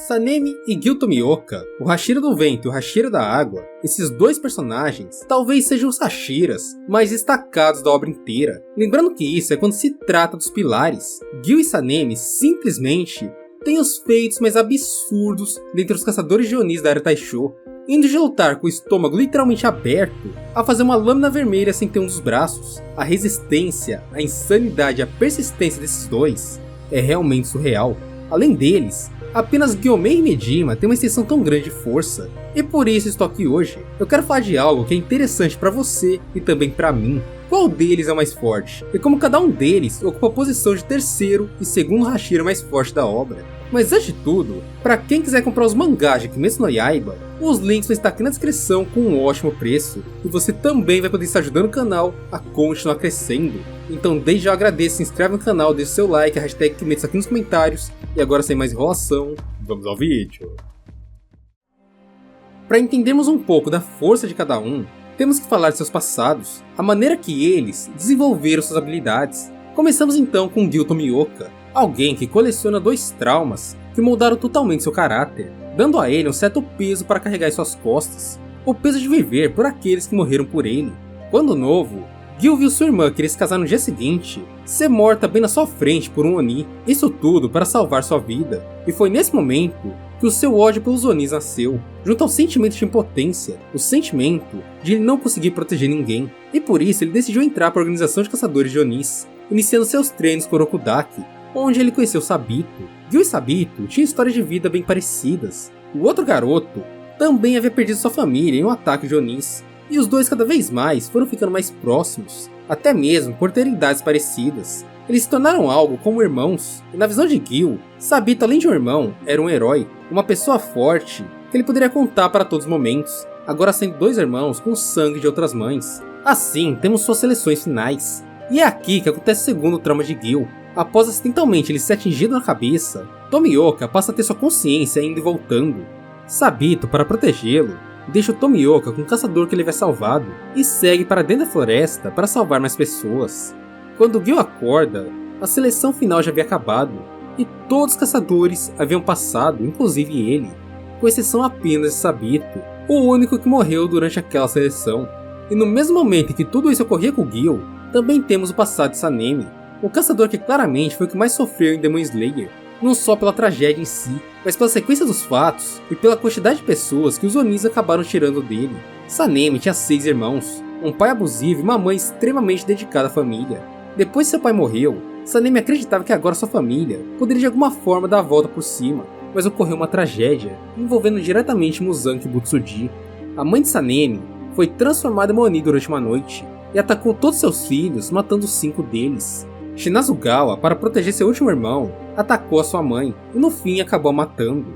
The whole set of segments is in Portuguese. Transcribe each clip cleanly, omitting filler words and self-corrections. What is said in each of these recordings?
Sanemi e Gil Tomioka, o Hashira do Vento e o Hashira da Água, esses dois personagens talvez sejam os Hashiras mais destacados da obra inteira. Lembrando que isso é quando se trata dos pilares. Gil e Sanemi simplesmente têm os feitos mais absurdos dentre os caçadores de Onis da era Taisho, indo de lutar com o estômago literalmente aberto a fazer uma lâmina vermelha sem ter um dos braços. A resistência, a insanidade e a persistência desses dois é realmente surreal. Além deles, apenas Gyomei e Medima têm uma extensão tão grande de força, e por isso estou aqui hoje. Eu quero falar de algo que é interessante para você e também para mim. Qual deles é o mais forte? E como cada um deles ocupa a posição de terceiro e segundo Hashira mais forte da obra. Mas antes de tudo, para quem quiser comprar os mangás de Kimetsu no Yaiba, os links vão estar aqui na descrição com um ótimo preço, e você também vai poder estar ajudando o canal a continuar crescendo. Então desde já eu agradeço, se inscreve no canal, deixa o seu like, a hashtag Kimetsu aqui nos comentários, e agora sem mais enrolação, vamos ao vídeo. Para entendermos um pouco da força de cada um, temos que falar de seus passados, a maneira que eles desenvolveram suas habilidades. Começamos então com Gil Tomioka, alguém que coleciona 2 traumas que moldaram totalmente seu caráter, dando a ele um certo peso para carregar em suas costas, o peso de viver por aqueles que morreram por ele. Quando novo, Gil viu sua irmã, que iria se casar no dia seguinte, ser morta bem na sua frente por um Oni, isso tudo para salvar sua vida, e foi nesse momento que o seu ódio pelos Onis nasceu, junto ao sentimento de impotência, o sentimento de ele não conseguir proteger ninguém, e por isso ele decidiu entrar para a organização de caçadores de Onis, iniciando seus treinos com Rokudaki, onde ele conheceu Sabito. Gil e Sabito tinham histórias de vida bem parecidas. O outro garoto também havia perdido sua família em um ataque de Onis, e os dois cada vez mais foram ficando mais próximos, até mesmo por terem idades parecidas. Eles se tornaram algo como irmãos, e na visão de Gil, Sabito, além de um irmão, era um herói, uma pessoa forte que ele poderia contar para todos os momentos, agora sendo 2 irmãos com sangue de outras mães. Assim, temos suas seleções finais, e é aqui que acontece o segundo trauma de Gil. Após acidentalmente ele ser atingido na cabeça, Tomioka passa a ter sua consciência indo e voltando. Sabito, para protegê-lo, deixa o Tomioka com o caçador que ele havia salvado e segue para dentro da floresta para salvar mais pessoas. Quando Gil acorda, a seleção final já havia acabado e todos os caçadores haviam passado, inclusive ele, com exceção apenas de Sabito, o único que morreu durante aquela seleção. E no mesmo momento em que tudo isso ocorria com Gil, também temos o passado de Sanemi, o caçador que claramente foi o que mais sofreu em Demon Slayer, não só pela tragédia em si, mas pela sequência dos fatos e pela quantidade de pessoas que os Onis acabaram tirando dele. Sanemi tinha 6 irmãos, um pai abusivo e uma mãe extremamente dedicada à família. Depois que seu pai morreu, Sanemi acreditava que agora sua família poderia de alguma forma dar a volta por cima, mas ocorreu uma tragédia envolvendo diretamente Muzanki Butsuji. A mãe de Sanemi foi transformada em uma Oni durante uma noite e atacou todos seus filhos, matando 5 deles. Shinazugawa, para proteger seu último irmão, atacou a sua mãe e no fim acabou a matando.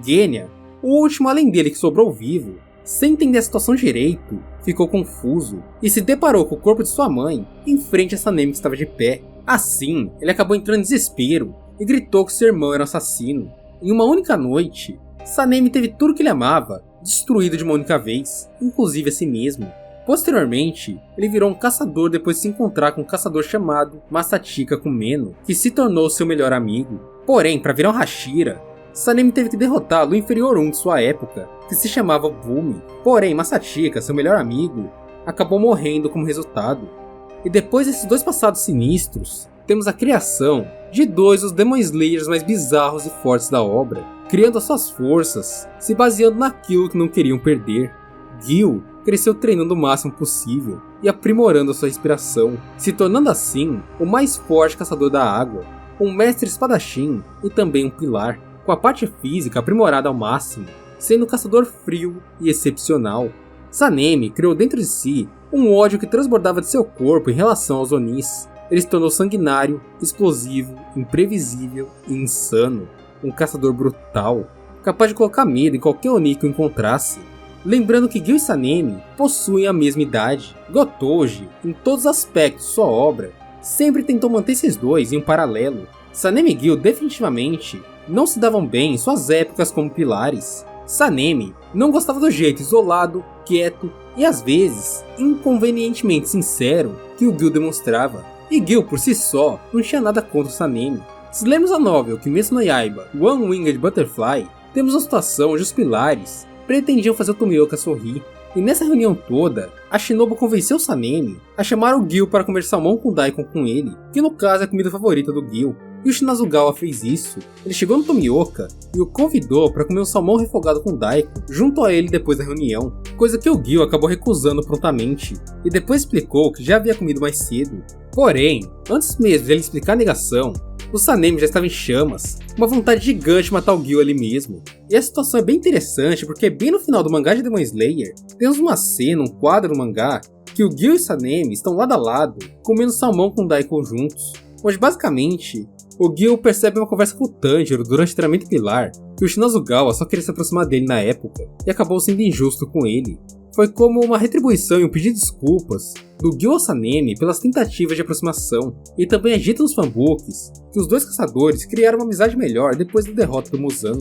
Genya, o último além dele que sobrou vivo, sem entender a situação direito, ficou confuso e se deparou com o corpo de sua mãe em frente a Sanemi que estava de pé. Assim, ele acabou entrando em desespero e gritou que seu irmão era um assassino. Em uma única noite, Sanemi teve tudo que ele amava destruído de uma única vez, inclusive a si mesmo. Posteriormente, ele virou um caçador depois de se encontrar com um caçador chamado Masatika Kumeno, que se tornou seu melhor amigo. Porém, para virar um Hashira, Sanemi teve que derrotar o inferior 1 de sua época, que se chamava Bumi. Porém, Masatika, seu melhor amigo, acabou morrendo como resultado. E depois desses 2 passados sinistros, temos a criação de 2 dos Demon Slayers mais bizarros e fortes da obra, criando as suas forças, se baseando naquilo que não queriam perder. Gil cresceu treinando o máximo possível e aprimorando a sua respiração, se tornando assim o mais forte caçador da água, um mestre espadachim e também um pilar, com a parte física aprimorada ao máximo, sendo um caçador frio e excepcional. Sanemi criou dentro de si um ódio que transbordava de seu corpo em relação aos Onis. Ele se tornou sanguinário, explosivo, imprevisível e insano, um caçador brutal, capaz de colocar medo em qualquer Oni que o encontrasse. Lembrando que Gil e Sanemi possuem a mesma idade, Gotoji, em todos os aspectos de sua obra, sempre tentou manter esses dois em um paralelo. Sanemi e Gil definitivamente não se davam bem em suas épocas como pilares. Sanemi não gostava do jeito isolado, quieto e às vezes inconvenientemente sincero que o Gil demonstrava, e Gil por si só não tinha nada contra o Sanemi. Se lemos a novel Kimetsu no Yaiba One Winged Butterfly, temos uma situação onde os pilares pretendiam fazer o Tomioka sorrir, e nessa reunião toda, a Shinobu convenceu o Sanemi a chamar o Gil para comer salmão com daikon com ele, que no caso é a comida favorita do Gil. E o Shinazugawa fez isso. Ele chegou no Tomioka e o convidou para comer um salmão refogado com daikon junto a ele depois da reunião, coisa que o Gil acabou recusando prontamente, e depois explicou que já havia comido mais cedo. Porém, antes mesmo de ele explicar a negação, o Sanemi já estava em chamas, uma vontade gigante de matar o Gil ali mesmo. E a situação é bem interessante porque bem no final do mangá de Demon Slayer, temos uma cena, um quadro no mangá, que o Gil e o Sanemi estão lado a lado, comendo salmão com daikon juntos, onde basicamente o Gil percebe uma conversa com o Tanjiro durante o treinamento pilar, que o Shinazugawa só queria se aproximar dele na época, e acabou sendo injusto com ele. Foi como uma retribuição e um pedido de desculpas do Gil ao Sanemi pelas tentativas de aproximação, e também agita nos fanbooks que os dois caçadores criaram uma amizade melhor depois da derrota do Muzan.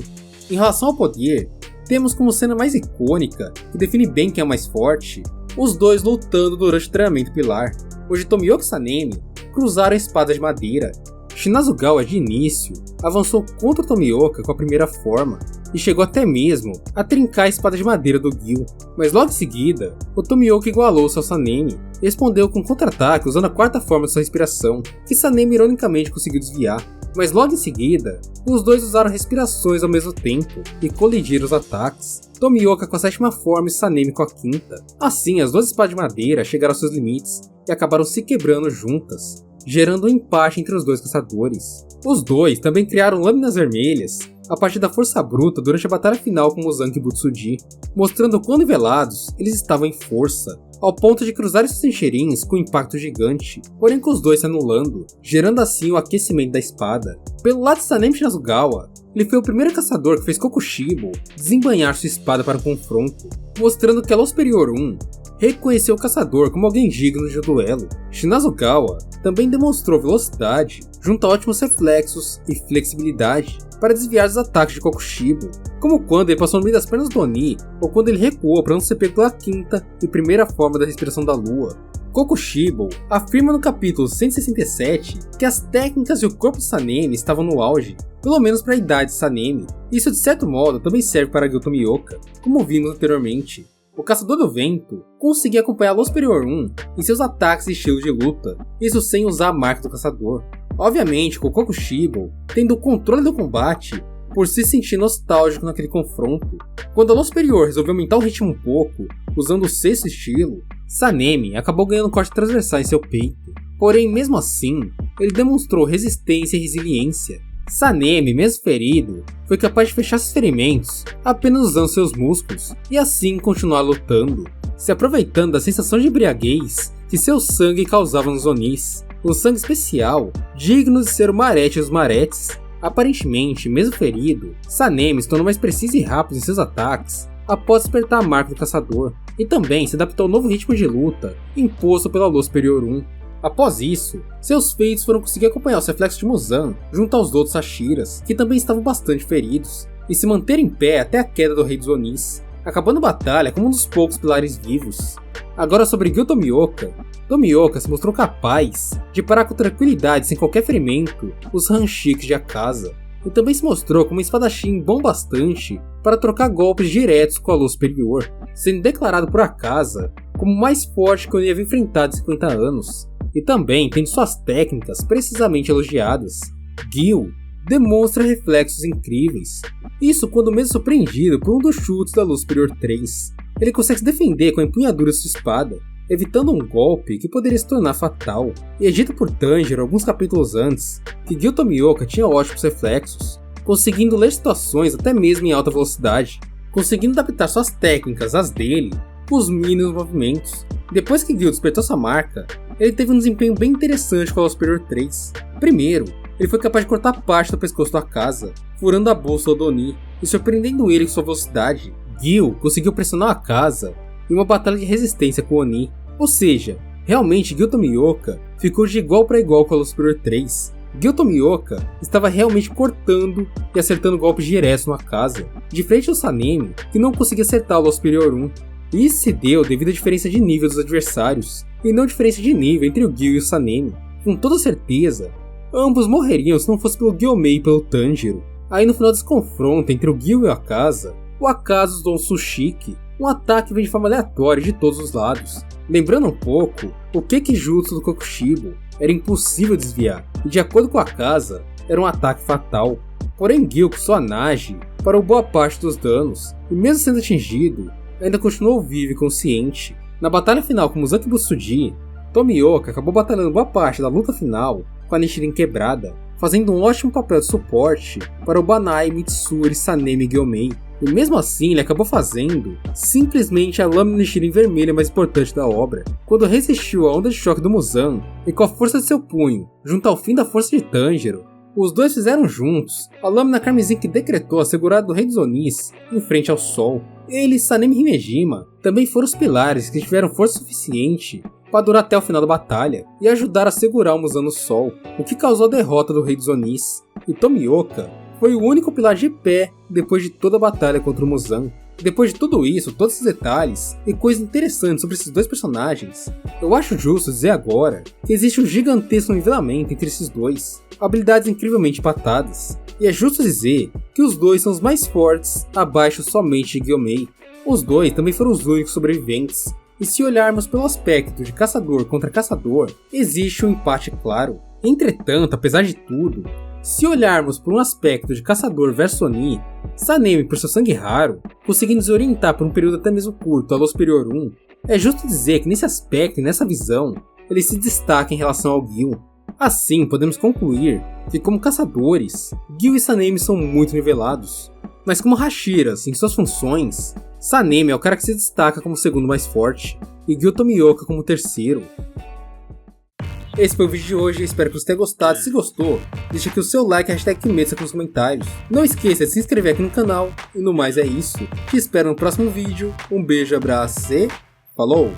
Em relação ao poder, temos como cena mais icônica, que define bem quem é o mais forte, os dois lutando durante o treinamento pilar, onde Tomioka e Sanemi cruzaram espadas de madeira. Shinazugawa de início avançou contra o Tomioka com a primeira forma e chegou até mesmo a trincar a espada de madeira do Gil, mas logo em seguida o Tomioka igualou-se ao Sanemi e respondeu com um contra-ataque usando a quarta forma de sua respiração, que Sanemi ironicamente conseguiu desviar. Mas logo em seguida, os dois usaram respirações ao mesmo tempo e colidiram os ataques, Tomioka com a sétima forma e Sanemi com a quinta. Assim, as duas espadas de madeira chegaram aos seus limites e acabaram se quebrando juntas, gerando um empate entre os dois caçadores. Os dois também criaram lâminas vermelhas a partir da força bruta durante a batalha final com Muzanki e Butsuji, mostrando quão nivelados eles estavam em força, ao ponto de cruzarem seus trincheirinhos com um impacto gigante, porém com os dois se anulando, gerando assim o aquecimento da espada. Pelo lado de Sanemi Shinazugawa, ele foi o primeiro caçador que fez Kokushibo desembainhar sua espada para o confronto, mostrando que a Lua Superior 1 reconheceu o caçador como alguém digno de duelo. Shinazugawa também demonstrou velocidade, junto a ótimos reflexos e flexibilidade para desviar dos ataques de Kokushibo, como quando ele passou no meio das pernas do Oni, ou quando ele recuou para não ser pego pela quinta e primeira forma da respiração da lua. Kokushibo afirma no capítulo 167 que as técnicas e o corpo de Sanemi estavam no auge, pelo menos para a idade de Sanemi. Isso de certo modo também serve para Gil Tomioka, como vimos anteriormente. O Caçador do Vento conseguia acompanhar a Lua Superior 1 em seus ataques e estilos de luta, isso sem usar a marca do caçador. Obviamente, com o Kokushibo tendo o controle do combate por se sentir nostálgico naquele confronto. Quando a Lua Superior resolveu aumentar o ritmo um pouco, usando o sexto estilo, Sanemi acabou ganhando corte transversal em seu peito. Porém, mesmo assim, ele demonstrou resistência e resiliência. Sanemi, mesmo ferido, foi capaz de fechar seus ferimentos apenas usando seus músculos e assim continuar lutando, se aproveitando da sensação de embriaguez que seu sangue causava nos Onis, um sangue especial, digno de ser o Marete dos Maretes. Aparentemente, mesmo ferido, Sanemi se tornou mais preciso e rápido em seus ataques após despertar a marca do caçador, e também se adaptou ao novo ritmo de luta imposto pela Lua Superior 1. Após isso, seus feitos foram conseguir acompanhar os reflexos de Muzan junto aos outros Hashiras, que também estavam bastante feridos, e se manter em pé até a queda do Rei dos Onis, acabando a batalha como um dos poucos pilares vivos. Agora sobre Gil Tomioka. Tomioka se mostrou capaz de parar com tranquilidade sem qualquer ferimento os Hanshiks de Akaza, e também se mostrou como um espadachim bom bastante para trocar golpes diretos com a Lua Superior, sendo declarado por Akaza como o mais forte que eu havia enfrentado em 50 anos, e também tendo suas técnicas precisamente elogiadas. Gil demonstra reflexos incríveis, isso quando mesmo surpreendido por um dos chutes da Lua Superior 3. Ele consegue se defender com a empunhadura de sua espada, evitando um golpe que poderia se tornar fatal, e é dito por Tanjiro alguns capítulos antes que Gil Tomioka tinha ótimos reflexos, conseguindo ler situações até mesmo em alta velocidade, conseguindo adaptar suas técnicas às dele com os mínimos movimentos. Depois que Gil despertou sua marca, ele teve um desempenho bem interessante com a Lua Superior 3. Primeiro, ele foi capaz de cortar parte do pescoço da Akaza, furando a bússola do Oni e surpreendendo ele com sua velocidade. Gil conseguiu pressionar a Akaza em uma batalha de resistência com o Oni, ou seja, realmente Gil Tomioka ficou de igual para igual com a Lua Superior 3. Gil Tomioka estava realmente cortando e acertando golpes diretos no Akaza, diferente do Sanemi, que não conseguia acertar a Lua Superior 1. E isso se deu devido à diferença de nível dos adversários, e não diferença de nível entre o Gil e o Sanemi. Com toda certeza, ambos morreriam se não fosse pelo Gyomei e pelo Tanjiro. Aí no final desse confronto entre o Gil e o Akaza, o Akaza usou um Tsushiki, um ataque que vem de forma aleatória de todos os lados. Lembrando um pouco, o Kekijutsu do Kokushibo era impossível desviar, e de acordo com o Akaza, era um ataque fatal. Porém Gil com sua Nage parou boa parte dos danos, e mesmo sendo atingido, ainda continuou vivo e consciente. Na batalha final com Muzaki Butsuji, Tomioka acabou batalhando boa parte da luta final com a Nichiren quebrada, fazendo um ótimo papel de suporte para o Banai, Mitsuri, Sanemi e Gyomei. E mesmo assim ele acabou fazendo simplesmente a lâmina Nichiren vermelha mais importante da obra, quando resistiu à onda de choque do Muzan e com a força de seu punho, junto ao fim da força de Tanjiro, os dois fizeram juntos a lâmina carmesim que decretou a segurada do Rei dos Onis em frente ao sol. Ele e Sanemi Himejima também foram os pilares que tiveram força suficiente para durar até o final da batalha e ajudar a segurar o Muzan no sol, o que causou a derrota do Rei dos Onis. E Tomioka foi o único pilar de pé depois de toda a batalha contra o Muzan. Depois de tudo isso, todos esses detalhes e coisas interessantes sobre esses dois personagens, eu acho justo dizer agora que existe um gigantesco nivelamento entre esses dois, habilidades incrivelmente empatadas, e é justo dizer que os dois são os mais fortes, abaixo somente de Gyomei. Os dois também foram os únicos sobreviventes, e se olharmos pelo aspecto de caçador contra caçador, existe um empate claro. Entretanto, apesar de tudo, se olharmos por um aspecto de caçador versus Oni, Sanemi por seu sangue raro, conseguindo desorientar por um período até mesmo curto a Lua Superior 1, é justo dizer que nesse aspecto e nessa visão, ele se destaca em relação ao Gil. Assim, podemos concluir que como caçadores, Gil e Sanemi são muito nivelados, mas como Hashiras em suas funções, Sanemi é o cara que se destaca como o segundo mais forte, e Gil Tomioka como o terceiro. Esse foi o vídeo de hoje, espero que você tenha gostado. Se gostou, deixa aqui o seu like e hashtag Kimetsu aqui nos comentários. Não esqueça de se inscrever aqui no canal. E no mais é isso. Te espero no próximo vídeo. Um beijo, abraço e falou!